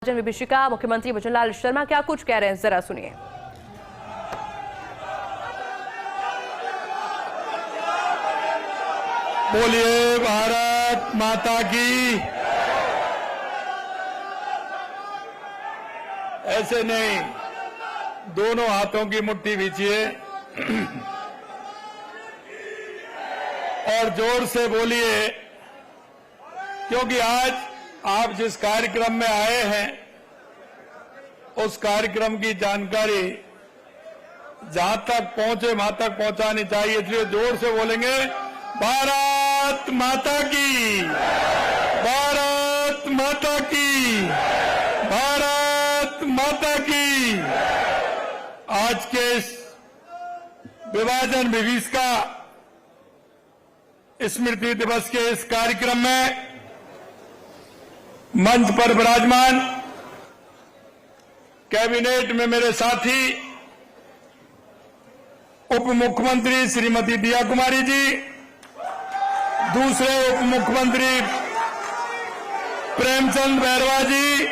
विभीषिका मुख्यमंत्री भजनलाल शर्मा क्या कुछ कह रहे हैं, जरा सुनिए। बोलिए भारत माता की। ऐसे नहीं, दोनों हाथों की मुट्ठी भींचिए और जोर से बोलिए, क्योंकि आज आप जिस कार्यक्रम में आए हैं उस कार्यक्रम की जानकारी जहां तक पहुंचे वहां तक पहुंचानी चाहिए, इसलिए जोर से बोलेंगे, भारत माता की, भारत माता की, भारत माता की। आज के इस विभाजन विभीषिका स्मृति दिवस के इस कार्यक्रम में मंच पर विराजमान कैबिनेट में मेरे साथी उप मुख्यमंत्री श्रीमती दिया कुमारी जी, दूसरे उप मुख्यमंत्री प्रेमचंद बैरवा जी,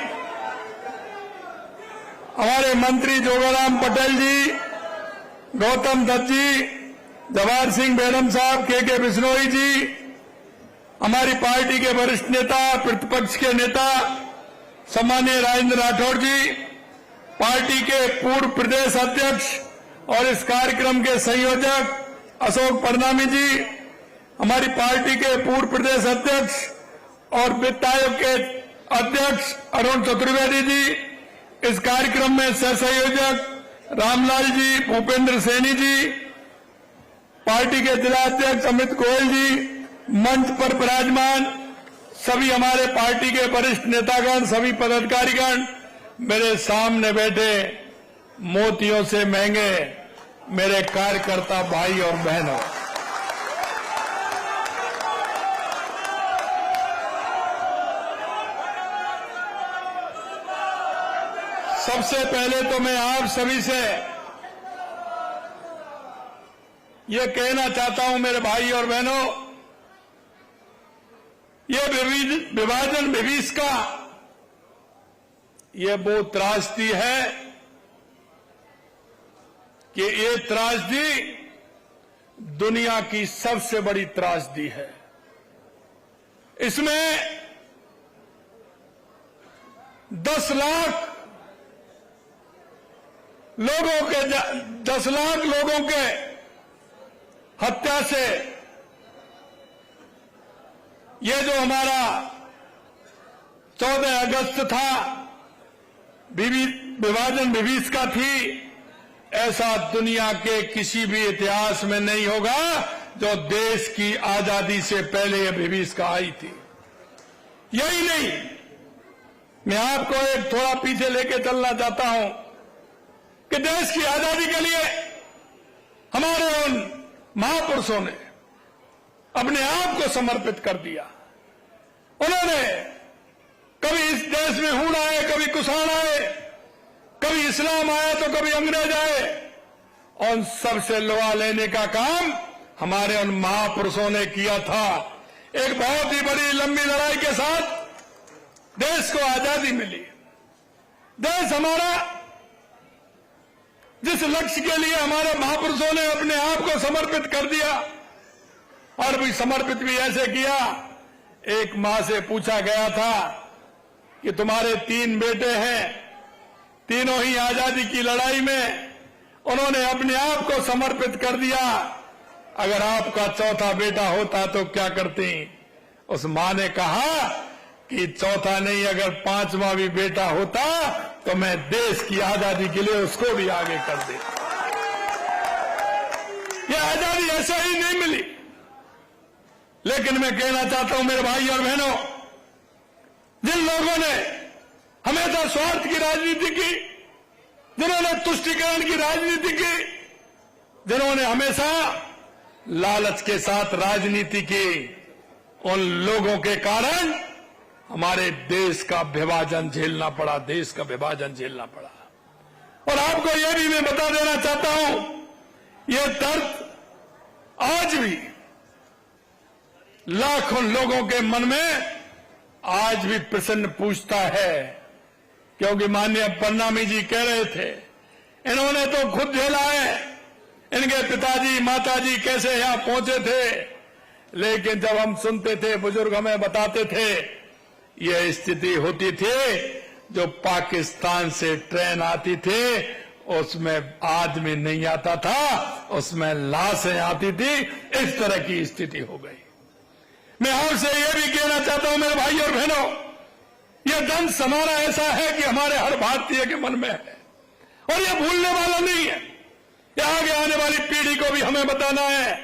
हमारे मंत्री जोगाराम पटेल जी, गौतम दत्त जी, जवाहर सिंह बेनम साहब, के बिश्नोई जी, हमारी पार्टी के वरिष्ठ नेता, प्रतिपक्ष के नेता सम्माननीय राजेंद्र राठौड़ जी, पार्टी के पूर्व प्रदेश अध्यक्ष और इस कार्यक्रम के संयोजक अशोक परनामी जी, हमारी पार्टी के पूर्व प्रदेश अध्यक्ष और वित्त आयोग के अध्यक्ष अरुण चतुर्वेदी जी, इस कार्यक्रम में सह संयोजक रामलाल जी, भूपेंद्र सैनी जी, पार्टी के जिला अध्यक्ष अमित गोयल जी, मंच पर विराजमान सभी हमारे पार्टी के वरिष्ठ नेतागण, सभी पदाधिकारीगण, मेरे सामने बैठे मोतियों से महंगे मेरे कार्यकर्ता भाई और बहनों, सबसे पहले तो मैं आप सभी से ये कहना चाहता हूं, मेरे भाई और बहनों, ये विभाजन विभीषिका ये वो त्रासदी है कि ये त्रासदी दुनिया की सबसे बड़ी त्रासदी है। इसमें 10 लाख लोगों के हत्या से ये जो हमारा 14 अगस्त था, विभाजन विभीषिका थी, ऐसा दुनिया के किसी भी इतिहास में नहीं होगा जो देश की आजादी से पहले यह विभीषिका आई थी। यही नहीं, मैं आपको एक थोड़ा पीछे लेके चलना चाहता हूं कि देश की आजादी के लिए हमारे उन महापुरुषों ने अपने आप को समर्पित कर दिया। उन्होंने कभी इस देश में हूण आए, कभी कुषाण आए, कभी इस्लाम आया तो कभी अंग्रेज आए, और उन सबसे लोहा लेने का काम हमारे उन महापुरुषों ने किया था। एक बहुत ही बड़ी लंबी लड़ाई के साथ देश को आजादी मिली। देश हमारा जिस लक्ष्य के लिए हमारे महापुरुषों ने अपने आप को समर्पित कर दिया, और भी समर्पित भी ऐसे किया, एक मां से पूछा गया था कि तुम्हारे 3 बेटे हैं, तीनों ही आजादी की लड़ाई में उन्होंने अपने आप को समर्पित कर दिया, अगर आपका चौथा बेटा होता तो क्या करती? उस मां ने कहा कि चौथा नहीं, अगर 5वां भी बेटा होता तो मैं देश की आजादी के लिए उसको भी आगे कर देता। यह आजादी ऐसे ही नहीं मिली। लेकिन मैं कहना चाहता हूं मेरे भाई और बहनों, जिन लोगों ने हमेशा स्वार्थ की राजनीति की, जिन्होंने तुष्टीकरण की राजनीति की, जिन्होंने हमेशा लालच के साथ राजनीति की, उन लोगों के कारण हमारे देश का विभाजन झेलना पड़ा, देश का विभाजन झेलना पड़ा। और आपको यह भी मैं बता देना चाहता हूं, यह दर्द आज भी लाखों लोगों के मन में आज भी प्रश्न पूछता है क्योंकि माननीय प्रणामी जी कह रहे थे, इन्होंने तो खुद झेला है, इनके पिताजी माताजी कैसे यहां पहुंचे थे। लेकिन जब हम सुनते थे, बुजुर्ग हमें बताते थे, यह स्थिति होती थी, जो पाकिस्तान से ट्रेन आती थी उसमें आदमी नहीं आता था, उसमें लाशें आती थी। इस तरह की स्थिति हो गई। मैं आपसे यह भी कहना चाहता हूं मेरे भाई और बहनों, यह दंश हमारा ऐसा है कि हमारे हर भारतीय के मन में है और यह भूलने वाला नहीं है। यह आगे आने वाली पीढ़ी को भी हमें बताना है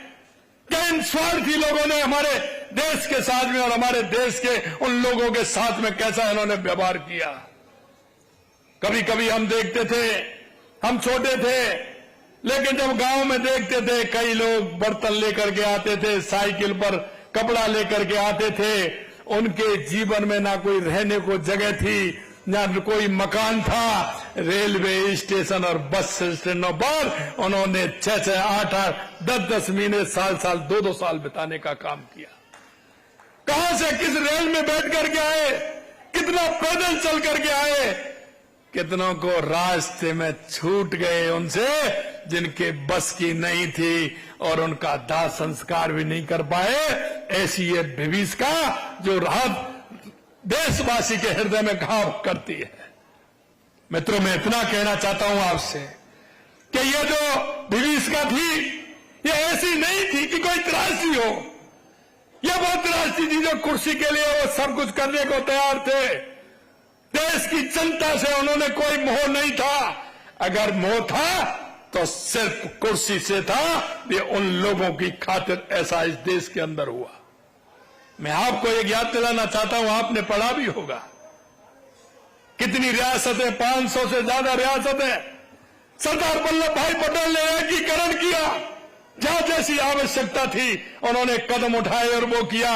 कि इन स्वार्थी लोगों ने हमारे देश के साथ में और हमारे देश के उन लोगों के साथ में कैसा इन्होंने व्यवहार किया। कभी कभी हम देखते थे, हम छोटे थे, लेकिन जब गांव में देखते थे कई लोग बर्तन लेकर के आते थे, साइकिल पर कपड़ा लेकर के आते थे, उनके जीवन में ना कोई रहने को जगह थी, ना कोई मकान था। रेलवे स्टेशन और बस स्टैंडों पर उन्होंने 6-6, 8-8, 10-10 महीने, साल-साल, 2-2 साल बिताने का काम किया। कहां से किस रेल में बैठ करके आए, कितना पैदल चल करके आए, कितनों को रास्ते में छूट गए उनसे जिनके बस की नहीं थी और उनका दाह संस्कार भी नहीं कर पाए। ऐसी ये विभीषिका जो रात देशवासी के हृदय में घाव करती है। मित्रों, मैं इतना कहना चाहता हूं आपसे कि ये जो विभीषिका थी, ये ऐसी नहीं थी कि कोई त्रासदी हो। यह वो त्रासदी थी जो कुर्सी के लिए वो सब कुछ करने को तैयार थे। देश की जनता से उन्होंने कोई मोह नहीं था। अगर मोह था तो सिर्फ कुर्सी से था। ये उन लोगों की खातिर ऐसा इस देश के अंदर हुआ। मैं आपको एक याद दिलाना चाहता हूं, आपने पढ़ा भी होगा, कितनी रियासतें, 500 से ज्यादा रियासतें सरदार वल्लभ भाई पटेल ने एकीकरण किया। जहां जैसी आवश्यकता थी उन्होंने कदम उठाए और वो किया।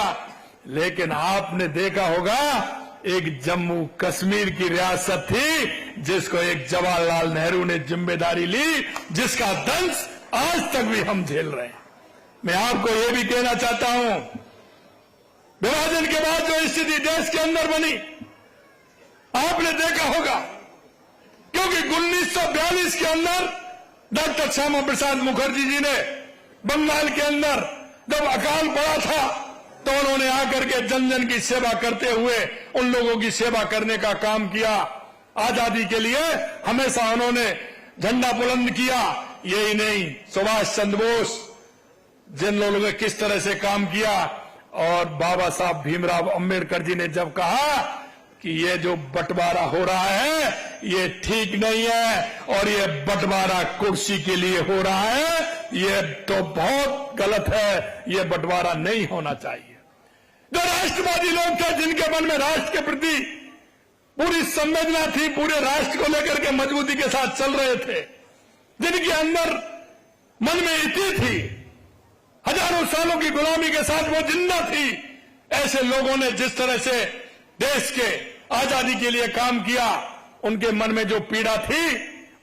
लेकिन आपने देखा होगा, एक जम्मू कश्मीर की रियासत थी जिसको एक जवाहरलाल नेहरू ने जिम्मेदारी ली, जिसका दंश आज तक भी हम झेल रहे हैं। मैं आपको यह भी कहना चाहता हूं, विभाजन के बाद जो स्थिति देश के अंदर बनी, आपने देखा होगा, क्योंकि 1942 के अंदर डॉक्टर श्यामा प्रसाद मुखर्जी जी ने बंगाल के अंदर जब अकाल पड़ा था, तो उन्होंने आकर के जन जन की सेवा करते हुए उन लोगों की सेवा करने का काम किया। आजादी के लिए हमेशा उन्होंने झंडा बुलंद किया। यही नहीं, सुभाष चंद्र बोस जिन लोगों ने किस तरह से काम किया, और बाबा साहब भीमराव अंबेडकर जी ने जब कहा कि ये जो बंटवारा हो रहा है ये ठीक नहीं है और ये बंटवारा कुर्सी के लिए हो रहा है, ये तो बहुत गलत है, ये बंटवारा नहीं होना चाहिए। जो राष्ट्रवादी लोग थे, जिनके मन में राष्ट्र के प्रति पूरी संवेदना थी, पूरे राष्ट्र को लेकर के मजबूती के साथ चल रहे थे, जिनके अंदर मन में इति थी, हजारों सालों की गुलामी के साथ वो जिंदा थी, ऐसे लोगों ने जिस तरह से देश के आजादी के लिए काम किया, उनके मन में जो पीड़ा थी,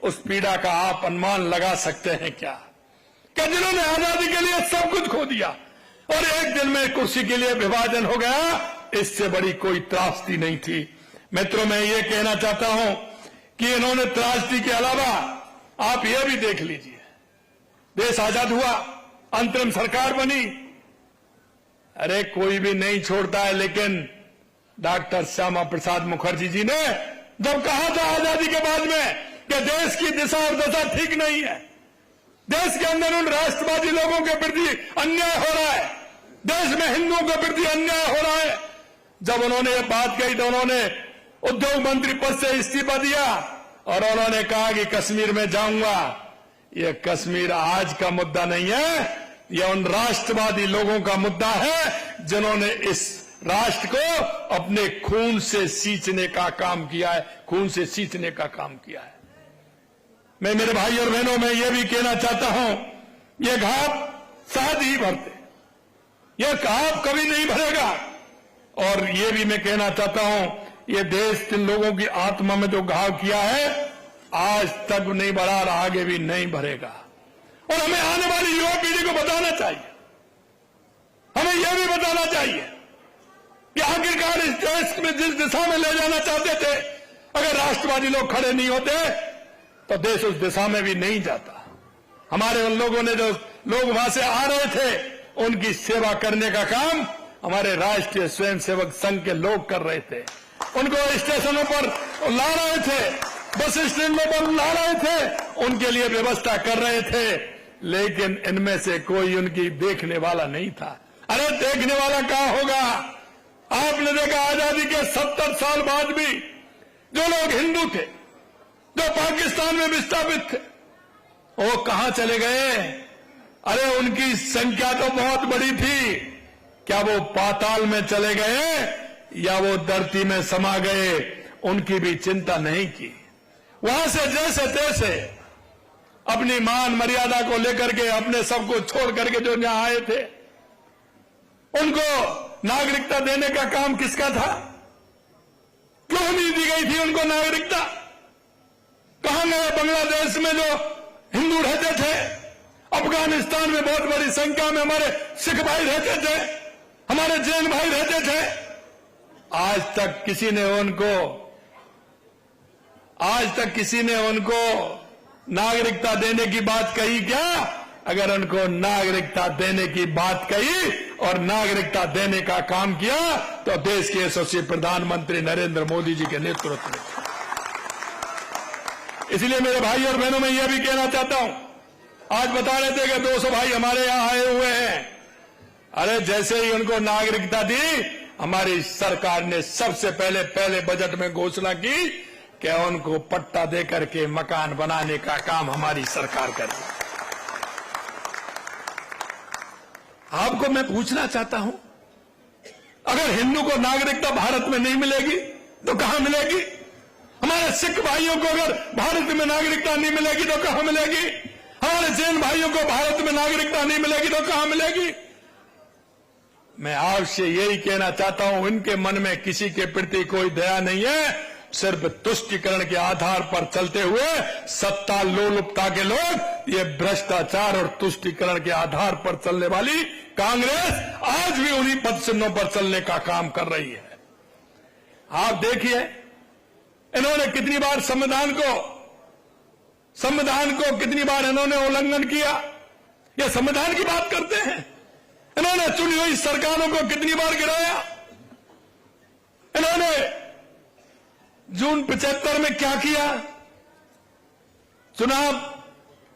उस पीड़ा का आप अनुमान लगा सकते हैं क्या? कि जिन्होंने आजादी के लिए सब कुछ खो दिया और एक दिन में कुर्सी के लिए विभाजन हो गया, इससे बड़ी कोई त्रासदी नहीं थी। मित्रों, मैं ये कहना चाहता हूं कि इन्होंने त्रासदी के अलावा आप ये भी देख लीजिए, देश आजाद हुआ, अंतरिम सरकार बनी, अरे कोई भी नहीं छोड़ता है, लेकिन डॉक्टर श्यामा प्रसाद मुखर्जी जी ने जब कहा था आजादी के बाद में कि देश की दिशा और दशा ठीक नहीं है, देश के अंदर उन राष्ट्रवादी लोगों के प्रति अन्याय हो रहा है, देश में हिंदुओं के प्रति अन्याय हो रहा है, जब उन्होंने ये बात कही तो उन्होंने उद्योग मंत्री पद से इस्तीफा दिया और उन्होंने कहा कि कश्मीर में जाऊंगा। ये कश्मीर आज का मुद्दा नहीं है, यह उन राष्ट्रवादी लोगों का मुद्दा है जिन्होंने इस राष्ट्र को अपने खून से सींचने का काम किया है, खून से सींचने का काम किया है। मैं मेरे भाई और बहनों में यह भी कहना चाहता हूं, यह घाव साथ ही भरते, यह घाव कभी नहीं भरेगा। और यह भी मैं कहना चाहता हूं, यह देश जिन लोगों की आत्मा में जो घाव किया है, आज तक नहीं भरा और आगे भी नहीं भरेगा। और हमें आने वाली युवा पीढ़ी को बताना चाहिए, हमें यह भी बताना चाहिए कि आखिरकार इस देश में जिस दिशा में ले जाना चाहते थे, अगर राष्ट्रवादी लोग खड़े नहीं होते तो देश उस दिशा में भी नहीं जाता। हमारे उन लोगों ने जो लोग वहां से आ रहे थे उनकी सेवा करने का काम हमारे राष्ट्रीय स्वयंसेवक संघ के लोग कर रहे थे। उनको स्टेशनों पर ला रहे थे, बस स्टैंडों पर ला रहे थे, उनके लिए व्यवस्था कर रहे थे, लेकिन इनमें से कोई उनकी देखने वाला नहीं था। अरे देखने वाला क्या होगा? आपने देखा आजादी के 70 साल बाद भी जो लोग हिंदू थे, जो पाकिस्तान में विस्थापित थे, वो कहां चले गए? अरे उनकी संख्या तो बहुत बड़ी थी, क्या वो पाताल में चले गए या वो धरती में समा गए? उनकी भी चिंता नहीं की। वहां से जैसे तैसे अपनी मान मर्यादा को लेकर के अपने सबको छोड़ करके जो यहां आए थे, उनको नागरिकता देने का काम किसका था? क्यों नहीं दी गई थी उनको नागरिकता? कहां गए? बांग्लादेश में जो हिंदू रहते थे, अफगानिस्तान में बहुत बड़ी संख्या में हमारे सिख भाई रहते थे, हमारे जैन भाई रहते थे, आज तक किसी ने उनको नागरिकता देने की बात कही क्या? अगर उनको नागरिकता देने की बात कही और नागरिकता देने का काम किया तो देश के यशस्वी प्रधानमंत्री नरेंद्र मोदी जी के नेतृत्व में। इसलिए मेरे भाई और बहनों, मैं यह भी कहना चाहता हूं, आज बता रहे थे कि 200 भाई हमारे यहां आए हुए हैं। अरे जैसे ही उनको नागरिकता दी, हमारी सरकार ने सबसे पहले बजट में घोषणा की कि उनको पट्टा देकर के मकान बनाने का काम हमारी सरकार करेगी। आपको मैं पूछना चाहता हूं, अगर हिंदू को नागरिकता भारत में नहीं मिलेगी तो कहां मिलेगी? हमारे सिख भाइयों को अगर भारत में नागरिकता नहीं मिलेगी तो कहां मिलेगी? हमारे जैन भाइयों को भारत में नागरिकता नहीं मिलेगी तो कहां मिलेगी? मैं आपसे यही कहना चाहता हूं, इनके मन में किसी के प्रति कोई दया नहीं है। सिर्फ तुष्टीकरण के आधार पर चलते हुए सत्ता लोलुपता के लोग, ये भ्रष्टाचार और तुष्टीकरण के आधार पर चलने वाली कांग्रेस आज भी उन्हीं पद चिन्हों पर चलने का काम कर रही है। आप देखिए, इन्होंने कितनी बार संविधान को कितनी बार इन्होंने उल्लंघन किया। ये संविधान की बात करते हैं। इन्होंने चुनी हुई सरकारों को कितनी बार गिराया। इन्होंने जून 75 में क्या किया? चुनाव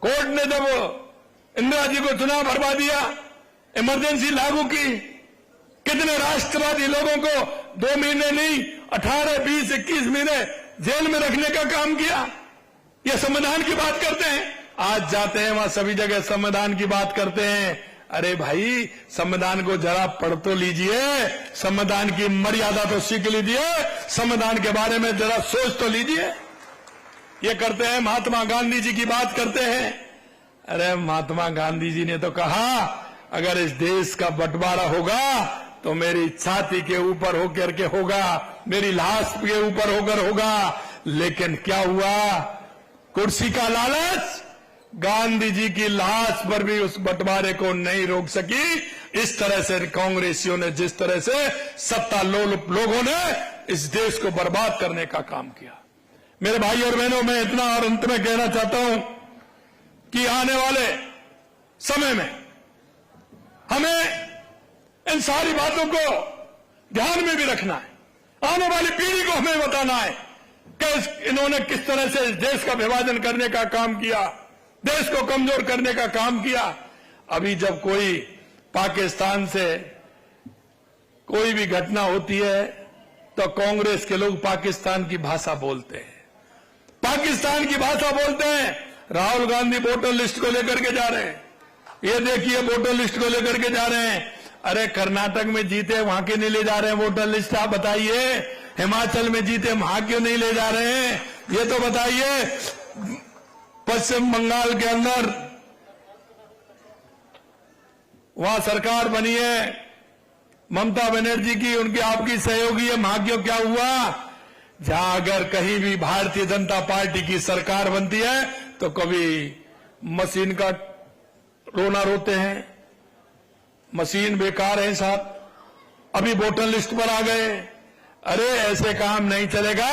कोर्ट ने जब इंदिरा जी को चुनाव हरवा दिया, इमरजेंसी लागू की, कितने राष्ट्रवादी लोगों को 2 महीने नहीं 18, 20, 21 महीने जेल में रखने का काम किया। ये संविधान की बात करते हैं। आज जाते हैं वहां सभी जगह संविधान की बात करते हैं। अरे भाई, संविधान को जरा पढ़ तो लीजिए, संविधान की मर्यादा तो सीख लीजिए, संविधान के बारे में जरा सोच तो लीजिए। ये करते हैं महात्मा गांधी जी की बात करते हैं। अरे महात्मा गांधी जी ने तो कहा, अगर इस देश का बंटवारा होगा तो मेरी छाती के ऊपर होकर के होगा, मेरी लाश के ऊपर होकर होगा। लेकिन क्या हुआ? कुर्सी का लालच गांधी जी की लाश पर भी उस बंटवारे को नहीं रोक सकी। इस तरह से कांग्रेसियों ने, जिस तरह से सत्ता लोलुप लोगों ने इस देश को बर्बाद करने का काम किया। मेरे भाई और बहनों, मैं इतना और अंत में कहना चाहता हूं कि आने वाले समय में हमें इन सारी बातों को ध्यान में भी रखना है। आने वाली पीढ़ी को हमें बताना है कि इन्होंने किस तरह से इस देश का विभाजन करने का काम किया, देश को कमजोर करने का काम किया। अभी जब कोई पाकिस्तान से कोई भी घटना होती है तो कांग्रेस के लोग पाकिस्तान की भाषा बोलते हैं, पाकिस्तान की भाषा बोलते हैं। राहुल गांधी वोटर लिस्ट को लेकर के जा रहे हैं, ये देखिए वोटर लिस्ट को लेकर के जा रहे हैं। अरे कर्नाटक में जीते वहां क्यों नहीं ले जा रहे हैं वोटर लिस्ट? आप बताइए। हिमाचल में जीते वहां क्यों नहीं ले जा रहे हैं? ये तो बताइए। पश्चिम बंगाल के अंदर वहां सरकार बनी है ममता बनर्जी की, उनकी आपकी सहयोगी है, वहां क्यों क्या हुआ? जहां अगर कहीं भी भारतीय जनता पार्टी की सरकार बनती है तो कभी मशीन का रोना रोते हैं, मशीन बेकार है साहब, अभी वोटर लिस्ट पर आ गए। अरे ऐसे काम नहीं चलेगा।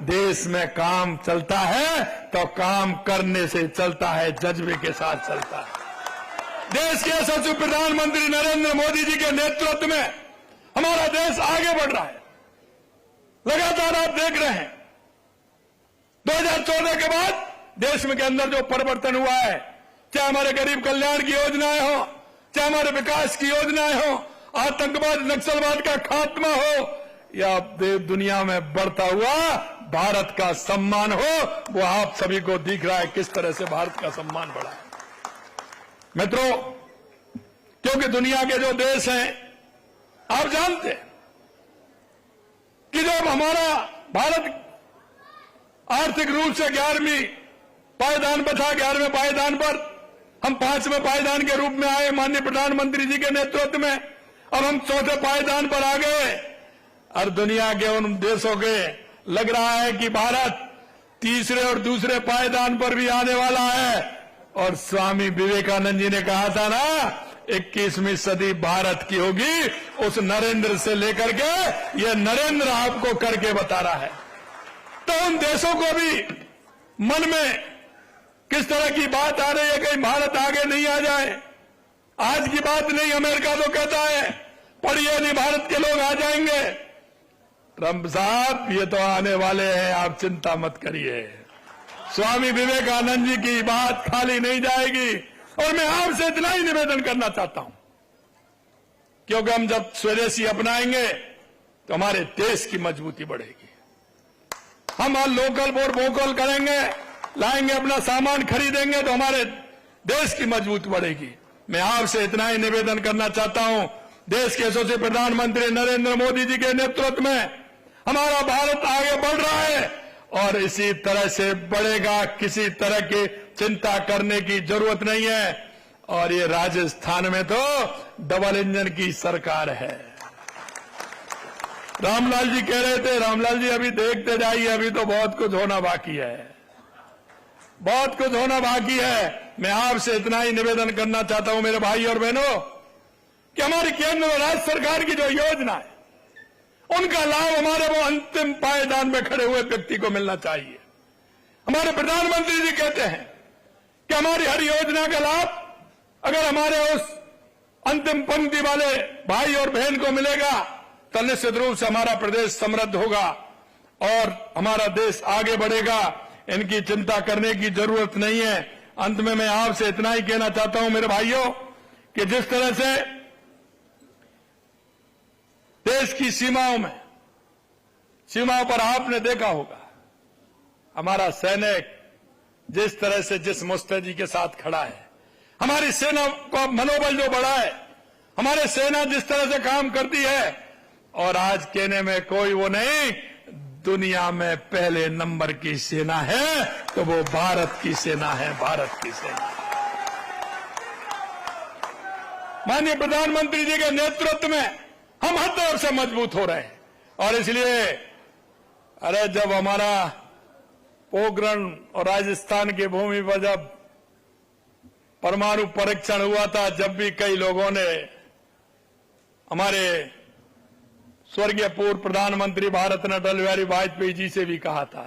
देश में काम चलता है तो काम करने से चलता है, जज्बे के साथ चलता है। देश के यशस्वी प्रधानमंत्री नरेंद्र मोदी जी के नेतृत्व में हमारा देश आगे बढ़ रहा है। लगातार आप देख रहे हैं 2014 के बाद देश में के अंदर जो परिवर्तन हुआ है, चाहे हमारे गरीब कल्याण की योजनाएं हो, चाहे हमारे विकास की योजनाएं हो, आतंकवाद नक्सलवाद का खात्मा हो, या दुनिया में बढ़ता हुआ भारत का सम्मान हो, वो आप सभी को दिख रहा है किस तरह से भारत का सम्मान बढ़ा है। मित्रों, क्योंकि दुनिया के जो देश हैं, आप जानते हैं कि जब हमारा भारत आर्थिक रूप से 11वीं पायदान पर था, 11वें पायदान पर हम 5वें पायदान के रूप में आए माननीय प्रधानमंत्री जी के नेतृत्व में, अब हम 4थे पायदान पर आ गए और दुनिया के उन देशों के लग रहा है कि भारत तीसरे और दूसरे पायदान पर भी आने वाला है। और स्वामी विवेकानंद जी ने कहा था ना, 21वीं सदी भारत की होगी, उस नरेंद्र से लेकर के ये नरेंद्र आपको करके बता रहा है। तो उन देशों को भी मन में किस तरह की बात आ रही है, कहीं भारत आगे नहीं आ जाए। आज की बात नहीं, अमेरिका तो कहता है पढ़िए नहीं, भारत के लोग आ जाएंगे। ट्रंप साहब, ये तो आने वाले हैं, आप चिंता मत करिए। स्वामी विवेकानंद जी की बात खाली नहीं जाएगी। और मैं आपसे इतना ही निवेदन करना चाहता हूं, क्योंकि हम जब स्वदेशी अपनाएंगे तो हमारे देश की मजबूती बढ़ेगी। हम लोकल फॉर वोकल करेंगे, लाएंगे, अपना सामान खरीदेंगे तो हमारे देश की मजबूती बढ़ेगी। मैं आपसे इतना ही निवेदन करना चाहता हूं, देश के यशस्वी प्रधानमंत्री नरेंद्र मोदी जी के नेतृत्व में हमारा भारत आगे बढ़ रहा है और इसी तरह से बढ़ेगा। किसी तरह की चिंता करने की जरूरत नहीं है। और ये राजस्थान में तो डबल इंजन की सरकार है। रामलाल जी कह रहे थे, रामलाल जी अभी देखते जाइए, अभी तो बहुत कुछ होना बाकी है, बहुत कुछ होना बाकी है। मैं आपसे इतना ही निवेदन करना चाहता हूं मेरे भाई और बहनों, कि हमारी केंद्र और राज्य सरकार की जो योजना है, उनका लाभ हमारे वो अंतिम पायदान में खड़े हुए व्यक्ति को मिलना चाहिए। हमारे प्रधानमंत्री जी कहते हैं कि हमारी हर योजना का लाभ अगर हमारे उस अंतिम पंक्ति वाले भाई और बहन को मिलेगा तो निश्चित रूप से हमारा प्रदेश समृद्ध होगा और हमारा देश आगे बढ़ेगा। इनकी चिंता करने की जरूरत नहीं है। अंत में मैं आपसे इतना ही कहना चाहता हूं मेरे भाइयों, कि जिस तरह से देश की सीमाओं पर आपने देखा होगा, हमारा सैनिक जिस तरह से जिस मुस्तैदी के साथ खड़ा है, हमारी सेना का मनोबल जो बढ़ा है, हमारे सेना जिस तरह से काम करती है, और आज कहने में कोई वो नहीं, दुनिया में पहले नंबर की सेना है तो वो भारत की सेना है, भारत की सेना। माननीय प्रधानमंत्री जी के नेतृत्व में हम हर तरफ से मजबूत हो रहे हैं। और इसलिए अरे जब हमारा पोखरण और राजस्थान की भूमि पर जब परमाणु परीक्षण हुआ था, जब भी कई लोगों ने हमारे स्वर्गीय पूर्व प्रधानमंत्री भारत रत्न अटल बिहारी वाजपेयी जी से भी कहा था,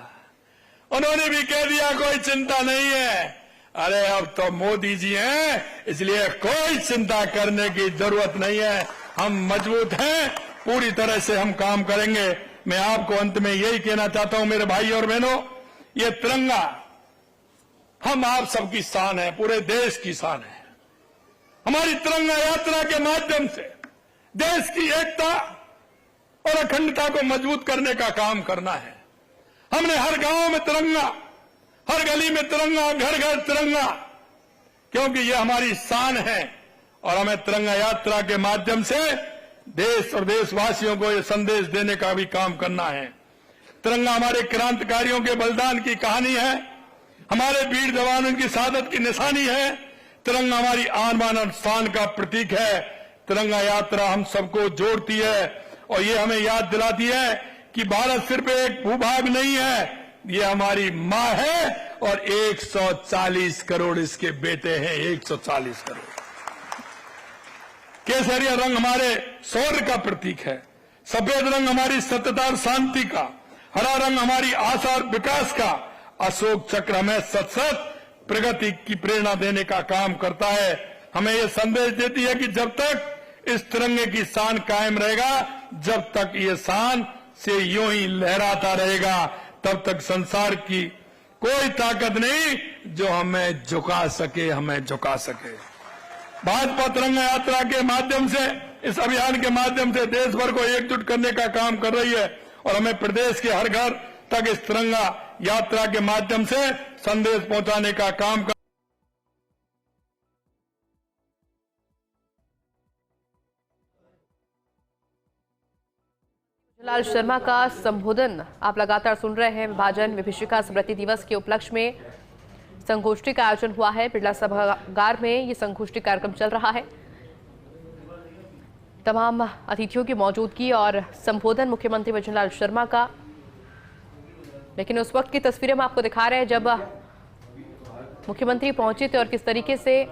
उन्होंने भी कह दिया कोई चिंता नहीं है। अरे अब तो मोदी जी हैं, इसलिए कोई चिंता करने की जरूरत नहीं है। हम मजबूत हैं, पूरी तरह से हम काम करेंगे। मैं आपको अंत में यही कहना चाहता हूं मेरे भाई और बहनों, ये तिरंगा हम आप सबकी शान है, पूरे देश की शान है। हमारी तिरंगा यात्रा के माध्यम से देश की एकता और अखंडता को मजबूत करने का काम करना है। हमने हर गांव में तिरंगा, हर गली में तिरंगा, घर घर तिरंगा, क्योंकि ये हमारी शान है। और हमें तिरंगा यात्रा के माध्यम से देश और देशवासियों को ये संदेश देने का भी काम करना है। तिरंगा हमारे क्रांतिकारियों के बलिदान की कहानी है, हमारे वीर जवानों की शहादत की निशानी है। तिरंगा हमारी आन बान और शान का प्रतीक है। तिरंगा यात्रा हम सबको जोड़ती है और ये हमें याद दिलाती है कि भारत सिर्फ एक भूभाग नहीं है, ये हमारी मां है और 140 करोड़ इसके बेटे हैं, 140 करोड़। केसरिया रंग हमारे शौर्य का प्रतीक है, सफेद रंग हमारी सत्यता और शांति का, हरा रंग हमारी आशा और विकास का, अशोक चक्र हमें सतत प्रगति की प्रेरणा देने का काम करता है। हमें यह संदेश देती है कि जब तक इस तिरंगे की शान कायम रहेगा, जब तक ये शान से यूं ही लहराता रहेगा, तब तक संसार की कोई ताकत नहीं जो हमें झुका सके, हमें झुका सके। भाजपा तिरंगा यात्रा के माध्यम से, इस अभियान के माध्यम से देश भर को एकजुट करने का काम कर रही है और हमें प्रदेश के हर घर तक इस तिरंगा यात्रा के माध्यम से संदेश पहुंचाने का काम कर। लाल शर्मा का संबोधन आप लगातार सुन रहे हैं। विभाजन विभीषिका स्मृति दिवस के उपलक्ष्य में संगोष्ठी का आयोजन हुआ है। बिरला सभागार में ये संगोष्ठी कार्यक्रम चल रहा है। तमाम अतिथियों की मौजूदगी और संबोधन मुख्यमंत्री भजनलाल शर्मा का। लेकिन उस वक्त की तस्वीरें हम आपको दिखा रहे हैं जब मुख्यमंत्री पहुंचे थे और किस तरीके से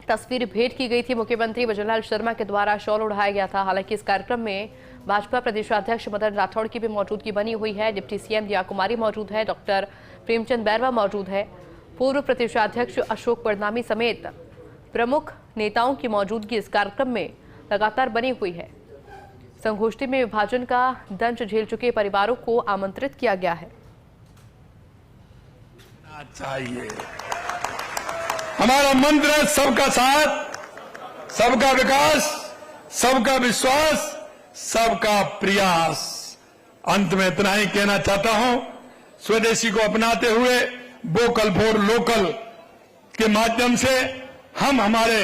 तस्वीर भेंट की गई थी। मुख्यमंत्री भजनलाल शर्मा के द्वारा शॉल उड़ाया गया था। हालांकि इस कार्यक्रम में भाजपा प्रदेशाध्यक्ष मदन राठौड़ की भी मौजूदगी बनी हुई है। डिप्टी सीएम दिया कुमारी मौजूद है, डॉक्टर प्रेमचंद बैरवा मौजूद है, पूर्व प्रदेशाध्यक्ष अशोक परनामी समेत प्रमुख नेताओं की मौजूदगी इस कार्यक्रम में लगातार बनी हुई है। संगोष्ठी में विभाजन का दंश झेल चुके परिवारों को आमंत्रित किया गया है। चाहिए हमारा मंत्र है सबका साथ, सबका विकास, सबका विश्वास, सबका प्रयास। अंत में इतना ही कहना चाहता हूं, स्वदेशी को अपनाते हुए वोकल फॉर लोकल के माध्यम से हम हमारे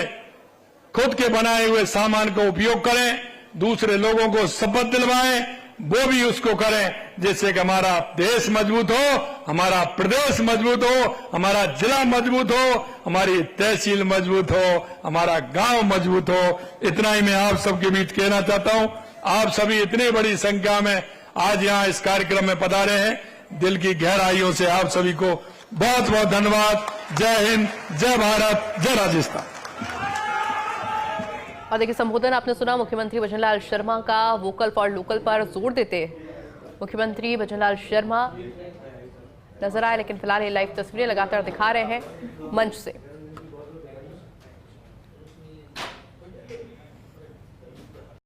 खुद के बनाए हुए सामान का उपयोग करें, दूसरे लोगों को शपथ दिलवाएं, वो भी उसको करें, जिससे कि हमारा देश मजबूत हो, हमारा प्रदेश मजबूत हो, हमारा जिला मजबूत हो, हमारी तहसील मजबूत हो, हमारा गांव मजबूत हो। इतना ही मैं आप सबके बीच कहना चाहता हूं। आप सभी इतनी बड़ी संख्या में आज यहां इस कार्यक्रम में पधारे हैं, दिल की गहराइयों से आप सभी को बहुत बहुत धन्यवाद। जय हिंद, जय भारत, जय राजस्थान। और देखिए, संबोधन आपने सुना मुख्यमंत्री भजनलाल शर्मा का। वोकल फॉर लोकल पर जोर देते मुख्यमंत्री भजनलाल शर्मा नजर आए। लेकिन फिलहाल ये लाइव तस्वीरें लगातार दिखा रहे हैं मंच से।